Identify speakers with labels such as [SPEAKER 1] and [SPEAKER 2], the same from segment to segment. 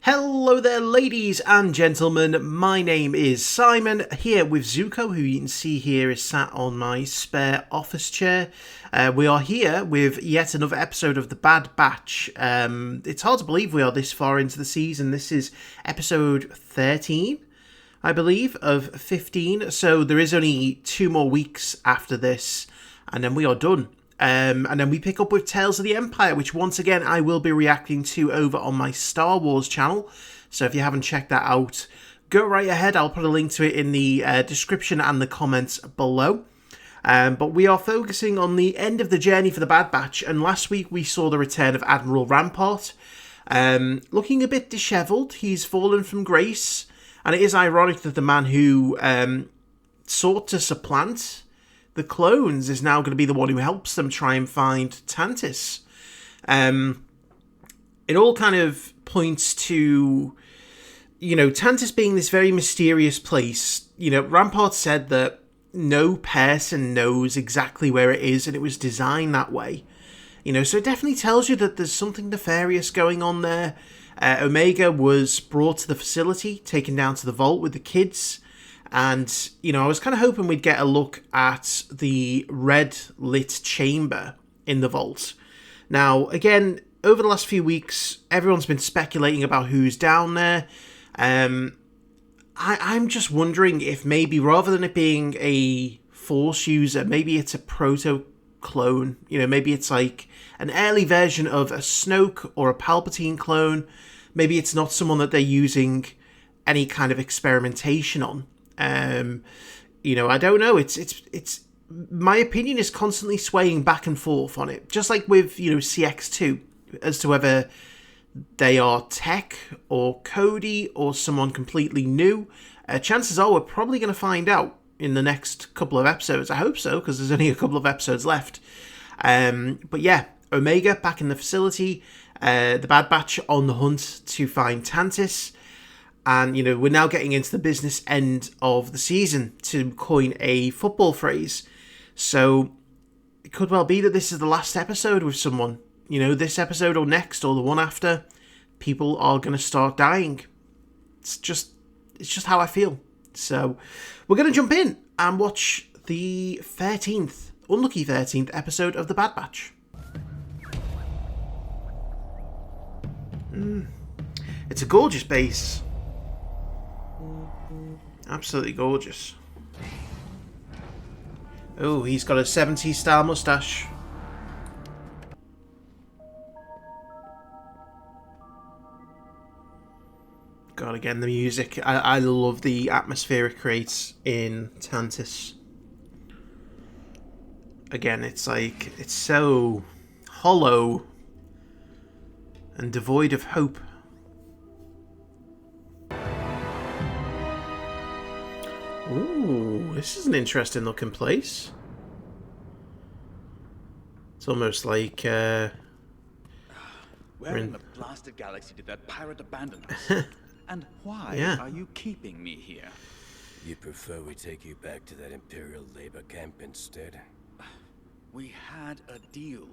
[SPEAKER 1] Hello there, ladies and gentlemen. My name is Simon, here with Zuko, who you can see here is sat on my spare office chair. We are here with yet another episode of The Bad Batch. It's hard to believe we are this far into the season. This is episode 13, I believe, of 15. So there is only 2 more weeks after this, and then we are done. And then we pick up with Tales of the Empire, which once again I will be reacting to over on my Star Wars channel. So if you haven't checked that out, go right ahead. I'll put a link to it in the description and the comments below. But we are focusing on the end of the journey for the Bad Batch. And last week we saw the return of Admiral Rampart. Looking a bit dishevelled. He's fallen from grace. And it is ironic that the man who sought to supplant the clones is now going to be the one who helps them try and find Tantiss. It all kind of points to, Tantiss being this very mysterious place. Rampart said that no person knows exactly where it is, and it was designed that way. So it definitely tells you that there's something nefarious going on there. Omega was brought to the facility, taken down to the vault with the kids. And, I was kind of hoping we'd get a look at the red lit chamber in the vault. Now, again, over the last few weeks, everyone's been speculating about who's down there. I'm just wondering if maybe rather than it being a Force user, maybe it's a proto-clone. Maybe it's like an early version of a Snoke or a Palpatine clone. Maybe it's not someone that they're using any kind of experimentation on. I don't know. It's my opinion is constantly swaying back and forth on it, just like with CX2, as to whether they are tech or Cody or someone completely new. Chances are we're probably going to find out in the next couple of episodes. I hope so, because there's only a couple of episodes left. But yeah, Omega back in the facility, the Bad Batch on the hunt to find Tantiss. And, we're now getting into the business end of the season, to coin a football phrase. So it could well be that this is the last episode with someone. This episode or next or the one after, people are going to start dying. It's just how I feel. So we're going to jump in and watch the 13th, unlucky 13th episode of The Bad Batch. It's a gorgeous base. Absolutely gorgeous. Oh, he's got a 70s style mustache. God, again, the music. I love the atmosphere it creates in Tantiss. Again, it's so hollow and devoid of hope. Ooh, this is an interesting looking place. It's almost like
[SPEAKER 2] where in the blasted galaxy did that pirate abandon us? And why are you keeping me here?
[SPEAKER 3] You prefer we take you back to that Imperial labor camp instead?
[SPEAKER 2] We had a deal.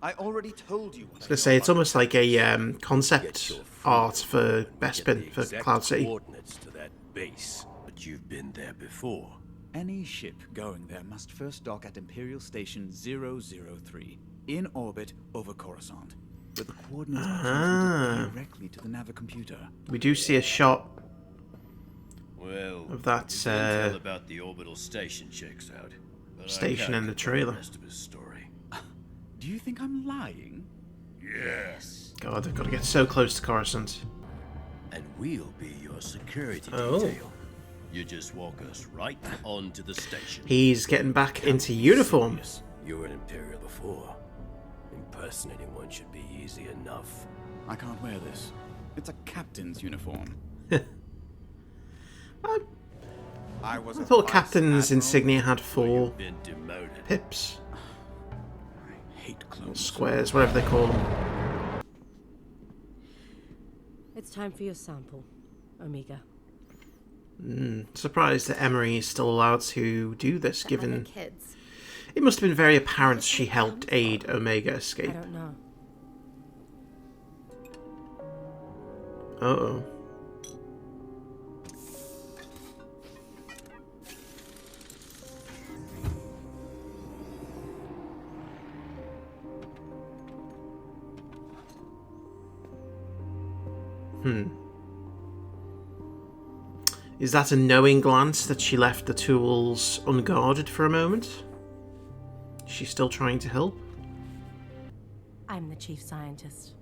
[SPEAKER 2] I already told you.
[SPEAKER 1] I was going to say, it's almost like a concept art for Bespin, for Cloud City.
[SPEAKER 3] Coordinates to that base. You've been there before.
[SPEAKER 2] Any ship going there must first dock at Imperial Station 003, in orbit over Coruscant, with the coordinates transmitted directly to the navicomputer.
[SPEAKER 1] We do see a shot
[SPEAKER 3] of
[SPEAKER 1] that
[SPEAKER 3] tell about the orbital station checks out.
[SPEAKER 1] Station in the trailer.
[SPEAKER 3] The rest of his story.
[SPEAKER 2] Do you think I'm lying?
[SPEAKER 3] Yes.
[SPEAKER 1] God, I've got to get so close to Coruscant.
[SPEAKER 3] And we'll be your security detail. You just walk us right onto the station.
[SPEAKER 1] He's getting back into uniform.
[SPEAKER 3] You were an Imperial before. Impersonating one should be easy enough.
[SPEAKER 2] I can't wear this. It's a captain's uniform.
[SPEAKER 1] I thought captain's insignia had 4
[SPEAKER 3] been demoted.
[SPEAKER 1] pips.
[SPEAKER 2] I hate clones.
[SPEAKER 1] Squares, whatever they call them.
[SPEAKER 4] It's time for your sample, Omega.
[SPEAKER 1] Surprised that Emery is still allowed to do this, given
[SPEAKER 4] kids.
[SPEAKER 1] it must have been very apparent she helped aid Omega escape.
[SPEAKER 4] I don't know.
[SPEAKER 1] Uh-oh. Is that a knowing glance that she left the tools unguarded for a moment? Is she still trying to help?
[SPEAKER 4] I'm the chief scientist.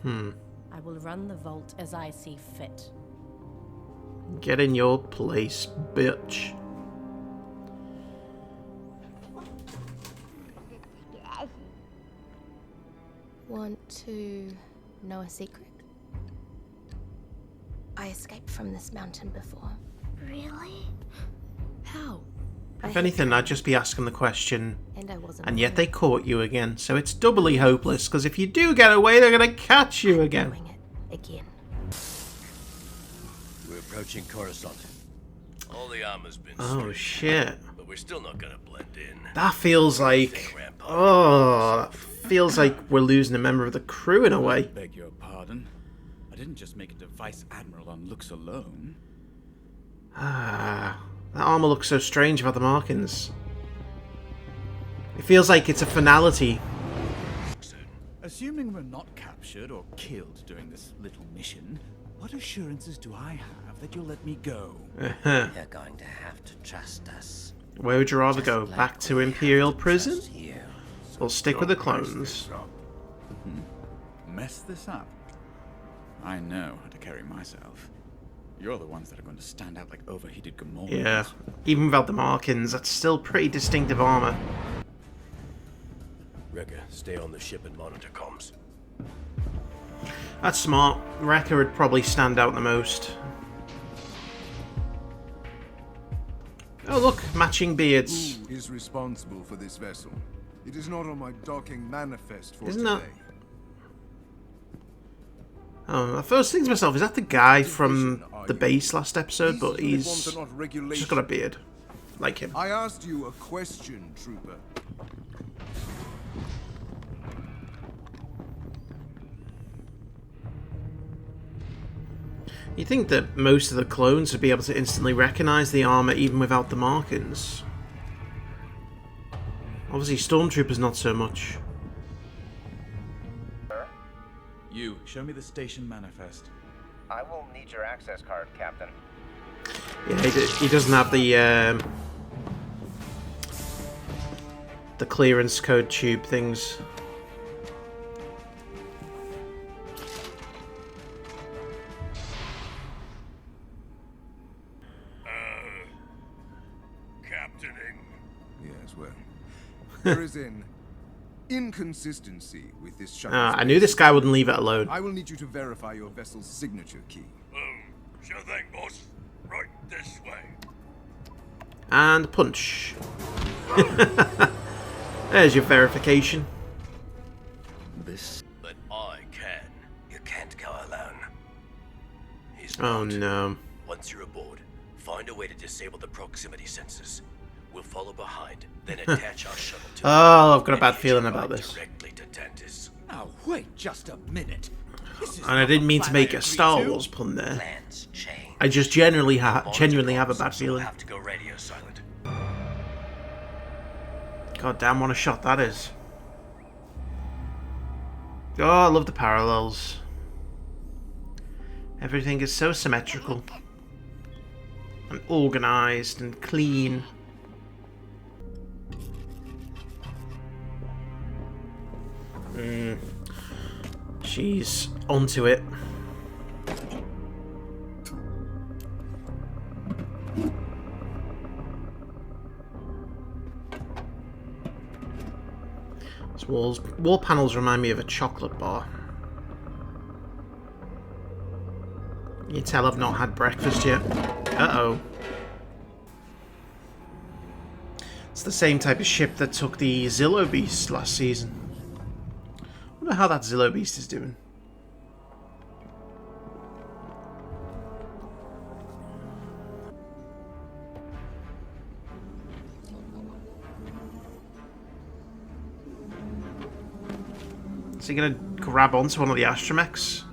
[SPEAKER 4] I will run the vault as I see fit.
[SPEAKER 1] Get in your place, bitch.
[SPEAKER 5] Want to know a secret? I escaped from this mountain before. Really? How?
[SPEAKER 1] If anything, I'd just be asking the question,
[SPEAKER 5] And I wasn't.
[SPEAKER 1] and yet they caught you again, so it's doubly hopeless, because if you do get away, they're going to catch you again.
[SPEAKER 5] doing it again.
[SPEAKER 3] We're approaching Coruscant. All the armor's been
[SPEAKER 1] Oh,
[SPEAKER 3] stripped,
[SPEAKER 1] shit.
[SPEAKER 3] but we're still not gonna blend in.
[SPEAKER 1] That feels like... Oh, that feels like we're losing a member of the crew in a way.
[SPEAKER 2] Beg your pardon. I didn't just make it to Vice Admiral on looks alone.
[SPEAKER 1] Ah, that armor looks so strange about the markings. It feels like it's a finality.
[SPEAKER 2] Assuming we're not captured or killed during this little mission, what assurances do I have that you'll let me go?
[SPEAKER 3] You're going to have to trust us.
[SPEAKER 1] Where would you rather go?
[SPEAKER 3] Like
[SPEAKER 1] Back to
[SPEAKER 3] we
[SPEAKER 1] Imperial
[SPEAKER 3] have to
[SPEAKER 1] prison?
[SPEAKER 3] trust you.
[SPEAKER 1] Or stick with the clones?
[SPEAKER 2] Mess this up? I know how to carry myself. You're the ones that are going to stand out like overheated Gamorreans.
[SPEAKER 1] Yeah, even without the markings, that's still pretty distinctive armor.
[SPEAKER 3] Wrecker, stay on the ship and monitor comms.
[SPEAKER 1] That's smart. Wrecker would probably stand out the most. Oh look, matching beards.
[SPEAKER 6] Who is responsible for this vessel? It is not on my docking manifest for
[SPEAKER 1] Isn't
[SPEAKER 6] today.
[SPEAKER 1] that... Oh, I first think to myself, is that the guy from the base last episode? But he's just got a beard. Like him.
[SPEAKER 6] I asked you a question, Trooper.
[SPEAKER 1] You'd think that most of the clones would be able to instantly recognize the armor even without the markings. Obviously, Stormtroopers not so much.
[SPEAKER 2] You, show me the station manifest.
[SPEAKER 7] I will need your access card, Captain.
[SPEAKER 1] Yeah, he doesn't have the clearance code tube things.
[SPEAKER 3] Captaining.
[SPEAKER 6] Yes, well. There is an inconsistency with this shuttle.
[SPEAKER 1] I knew this guy wouldn't leave it alone.
[SPEAKER 6] I will need you to verify your vessel's signature key.
[SPEAKER 3] Sure thing, boss. Right this way.
[SPEAKER 1] And punch. There's your verification.
[SPEAKER 3] This. But I can. You can't go alone. He's
[SPEAKER 1] Oh
[SPEAKER 3] not.
[SPEAKER 1] no.
[SPEAKER 3] Once you're aboard, find a way to disable the proximity sensors. We'll follow behind, then attach our shuttle to
[SPEAKER 1] Oh, I've got a
[SPEAKER 3] and
[SPEAKER 1] bad
[SPEAKER 3] hitch
[SPEAKER 1] feeling
[SPEAKER 3] a
[SPEAKER 1] about
[SPEAKER 3] ride
[SPEAKER 1] this.
[SPEAKER 3] Directly to Tantiss.
[SPEAKER 2] Now wait just a minute. This is
[SPEAKER 1] And I
[SPEAKER 2] not
[SPEAKER 1] didn't
[SPEAKER 2] the
[SPEAKER 1] mean to
[SPEAKER 2] plan
[SPEAKER 1] make
[SPEAKER 2] I
[SPEAKER 1] a
[SPEAKER 2] agreed
[SPEAKER 1] Star
[SPEAKER 2] to.
[SPEAKER 1] Wars pun there.
[SPEAKER 3] Plans change.
[SPEAKER 1] I just genuinely have a bad
[SPEAKER 3] We'll
[SPEAKER 1] feeling.
[SPEAKER 3] have to go radio silent.
[SPEAKER 1] God damn, what a shot that is. Oh, I love the parallels. Everything is so symmetrical. And organised and clean. She's onto it. These wall panels remind me of a chocolate bar. You can tell I've not had breakfast yet. Uh-oh. It's the same type of ship that took the Zillo Beast last season. I wonder how that Zillo Beast is doing. Is he gonna grab onto one of the astromechs?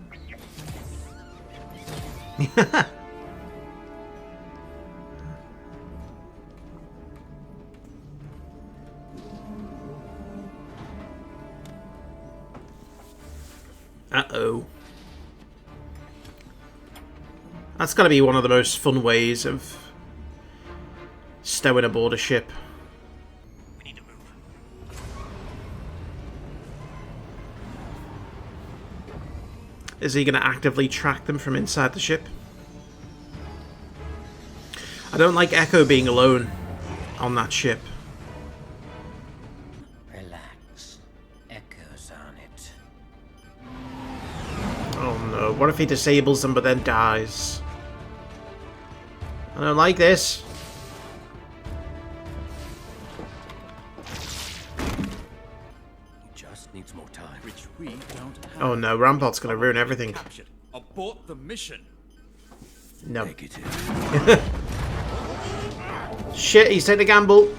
[SPEAKER 1] Uh-oh. That's got to be one of the most fun ways of stowing aboard a ship.
[SPEAKER 8] We need to move.
[SPEAKER 1] Is he going to actively track them from inside the ship? I don't like Echo being alone on that ship.
[SPEAKER 3] Relax. Echo's on it.
[SPEAKER 1] Oh no, what if he disables them but then dies? I don't like this.
[SPEAKER 3] He just needs more time.
[SPEAKER 2] Which we don't have.
[SPEAKER 1] Oh no, Rampart's gonna ruin everything.
[SPEAKER 2] Captured. Abort the mission.
[SPEAKER 1] No.
[SPEAKER 3] Negative.
[SPEAKER 1] Shit, he's taking a gamble.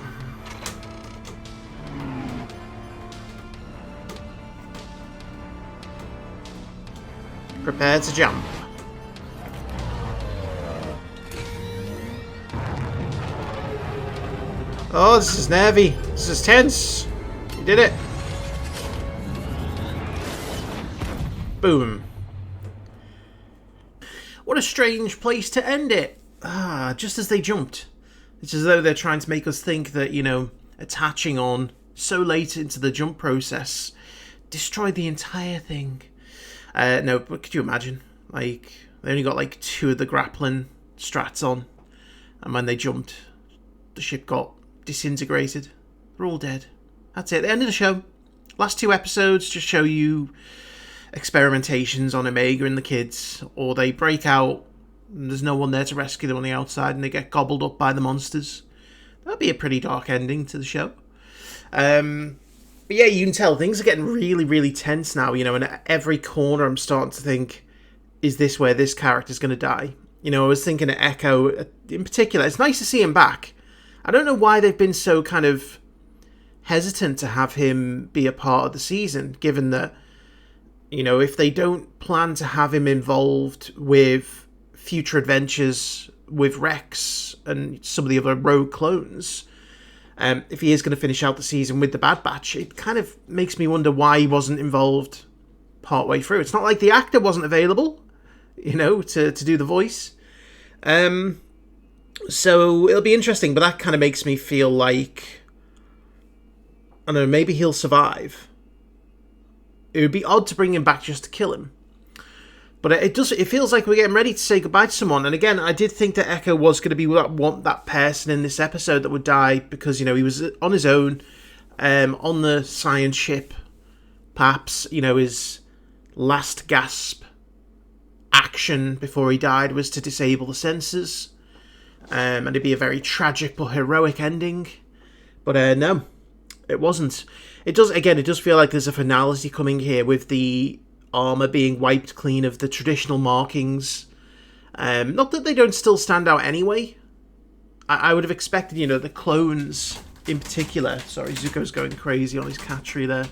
[SPEAKER 1] Prepare to jump. Oh, this is nervy. This is tense. You did it. Boom. What a strange place to end it. Ah, just as they jumped. It's as though they're trying to make us think that, you know, attaching on so late into the jump process destroyed the entire thing. No, but could you imagine? Like, they only got like 2 of the grappling strats on. And when they jumped, the ship got disintegrated. They're all dead. That's it. The end of the show. Last 2 episodes just show you experimentations on Omega and the kids. Or they break out and there's no one there to rescue them on the outside and they get gobbled up by the monsters. That'd be a pretty dark ending to the show. But yeah, you can tell things are getting really, really tense now, you know, and at every corner I'm starting to think, is this where this character's going to die? You know, I was thinking of Echo in particular. It's nice to see him back. I don't know why they've been so kind of hesitant to have him be a part of the season, given that, you know, if they don't plan to have him involved with future adventures with Rex and some of the other rogue clones, if he is going to finish out the season with the Bad Batch, it kind of makes me wonder why he wasn't involved partway through. It's not like the actor wasn't available, you know, to do the voice. So it'll be interesting, but that kind of makes me feel like, I don't know, maybe he'll survive. It would be odd to bring him back just to kill him. But it feels like we're getting ready to say goodbye to someone. And again, I did think that Echo was going to be that person in this episode that would die because, you know, he was on his own, on the science ship. Perhaps, you know, his last gasp action before he died was to disable the sensors. And it'd be a very tragic but heroic ending. But no, it wasn't. It does feel like there's a finality coming here with the armor being wiped clean of the traditional markings. Not that they don't still stand out anyway. I would have expected, you know, the clones in particular. Sorry, Zuko's going crazy on his cat tree there.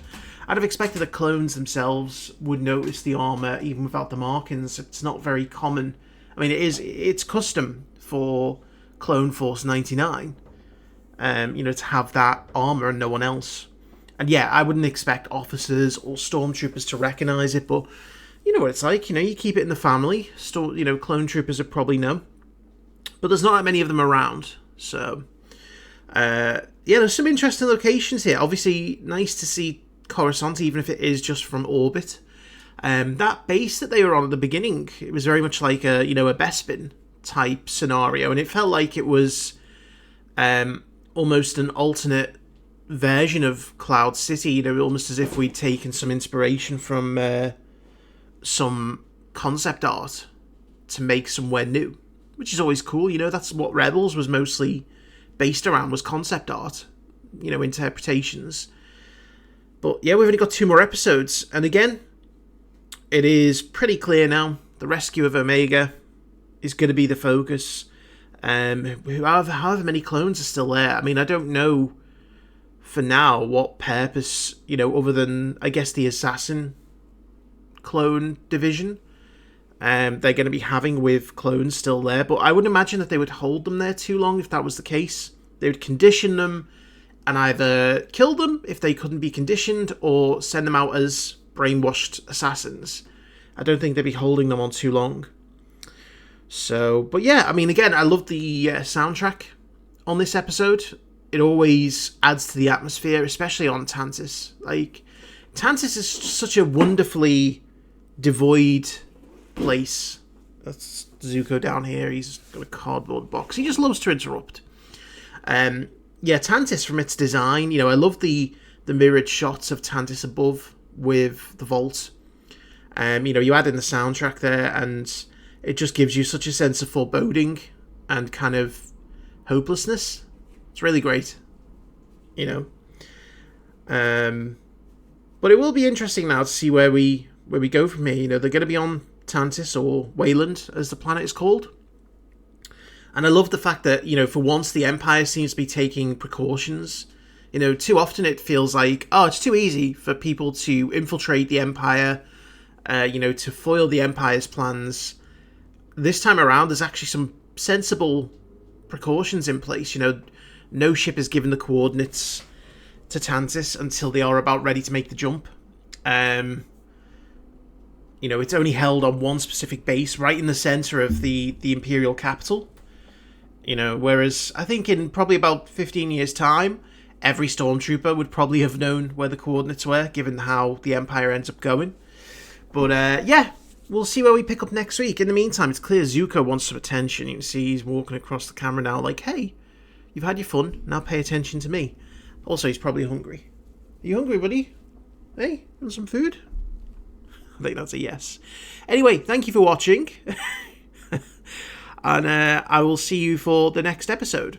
[SPEAKER 1] I'd have expected the clones themselves would notice the armor even without the markings. It's not very common. I mean, it's custom for Clone Force 99, you know, to have that armor and no one else. And yeah, I wouldn't expect officers or stormtroopers to recognize it, but you know what it's like. You know, you keep it in the family. You know, clone troopers would probably know, but there's not that many of them around. So, yeah, there's some interesting locations here. Obviously, nice to see Coruscant, even if it is just from orbit. That base that they were on at the beginning, it was very much like a, you know, a Bespin type scenario, and it felt like it was almost an alternate version of Cloud City, you know, almost as if we'd taken some inspiration from some concept art to make somewhere new, which is always cool. You know, that's what Rebels was mostly based around, was concept art, you know, interpretations. But yeah, we've only got 2 more episodes, and again, it is pretty clear now the rescue of Omega is going to be the focus. However many clones are still there. I mean, I don't know for now what purpose, you know, other than, I guess, the assassin clone division. they're going to be having with clones still there. But I would imagine that they would hold them there too long if that was the case. They would condition them and either kill them if they couldn't be conditioned or send them out as brainwashed assassins. I don't think they'd be holding them on too long. So, but yeah, I mean, again, I love the soundtrack on this episode. It always adds to the atmosphere, especially on Tantiss. Like, Tantiss is such a wonderfully devoid place. That's Zuko down here. He's got a cardboard box. He just loves to interrupt. Yeah, Tantiss from its design, I love the mirrored shots of Tantiss above with the vault. You add in the soundtrack there, and it just gives you such a sense of foreboding and kind of hopelessness. It's really great, But it will be interesting now to see where we go from here. They're going to be on Tantiss, or Wayland, as the planet is called. And I love the fact that, for once the Empire seems to be taking precautions. Too often it feels like, it's too easy for people to infiltrate the Empire, to foil the Empire's plans. This time around, there's actually some sensible precautions in place. No ship is given the coordinates to Tantiss until they are about ready to make the jump. It's only held on one specific base, right in the center of the Imperial capital. Whereas I think in probably about 15 years' time, every stormtrooper would probably have known where the coordinates were, given how the Empire ends up going. But yeah, we'll see where we pick up next week. In the meantime, it's clear Zuko wants some attention. You can see he's walking across the camera now like, hey, you've had your fun, now pay attention to me. Also, he's probably hungry. Are you hungry, buddy? Hey, want some food? I think that's a yes. Anyway, thank you for watching. And I will see you for the next episode.